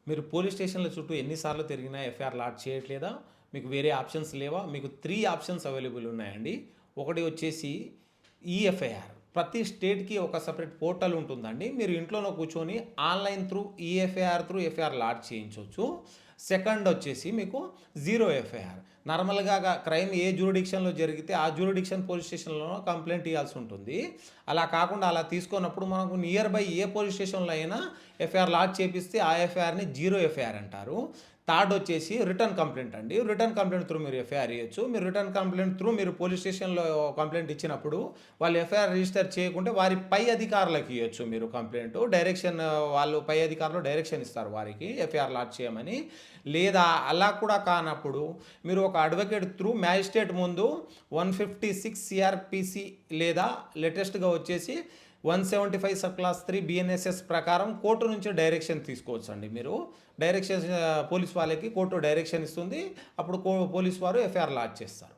మీరు పోలీస్ స్టేషన్ల చుట్టూ ఎన్నిసార్లు తిరిగినా ఎఫ్ఐఆర్ లాడ్జ్ చేయట్లేదా? మీకు వేరే ఆప్షన్స్ లేవా? మీకు 3 ఆప్షన్స్ అవైలబుల్ ఉన్నాయండి. ఒకటి వచ్చేసి ఈఎఫ్ఐఆర్. ప్రతి స్టేట్‌కి ఒక సెపరేట్ పోర్టల్ ఉంటుందండి. మీరు ఇంట్లోనే కూర్చొని online through EFIR through FIR lodge చేయించొచ్చు. సెకండ్ వచ్చేసి మీకు జీరో ఎఫ్ఐఆర్. నార్మల్‌గా క్రైమ్ ఏ జ్యూరిడిక్షన్‌లో జరిగితే ఆ జ్యూరిడిక్షన్ పోలీస్ స్టేషన్‌లోనో కంప్లెయింట్ ఇయ్యాల్సి ఉంటుంది. అలా కాకుండా అలా తీసుకున్నప్పుడు మనకు నియర్ బై ఏ పోలీస్ స్టేషన్‌లో అయినా ఎఫ్ఐఆర్ లాడ్జ్ చేపిస్తే ఆ ఎఫ్ఐఆర్‌ని జీరో ఎఫ్ఐఆర్ అంటారు. థర్డ్ వచ్చేసి రిటర్న్ కంప్లెయింట్ అండి. రిటర్న్ కంప్లెయింట్ త్రూ మీరు ఎఫ్ఐఆర్ ఇయ్యొచ్చు. మీరు రిటర్న్ కంప్లెయింట్ త్రూ మీరు పోలీస్ స్టేషన్‌లో కంప్లెయింట్ ఇచ్చినప్పుడు వాళ్ళు ఎఫ్ఐఆర్ రిజిస్టర్ చేయకుంటే వారి పై అధికారులకు ఇయ్యొచ్చు మీరు కంప్లెయింట్. డైరెక్షన్ వాళ్ళు పై అధికారులు డైరెక్షన్ ఇస్తారు వారికి ఎఫ్ఐఆర్ లాడ్జ్ చేయమని. లేదా అలా కూడా కానప్పుడు మీరు ఒక అడ్వకేట్ త్రూ మ్యాజిస్ట్రేట్ ముందు 156 సిఆర్‌పిసి లేదా లేటెస్ట్‌గా వచ్చేసి 175 సబ్ క్లాస్ 3 బిఎన్ఎస్ఎస్ ప్రకారం కోర్టు నుంచి డైరెక్షన్ తీసుకోవచ్చండి మీరు. డైరెక్షన్ పోలీస్ వాళ్ళకి కోర్టు డైరెక్షన్ ఇస్తుంది. అప్పుడు పోలీస్ వారు ఎఫ్ఐఆర్ లాడ్జ్ చేస్తారు.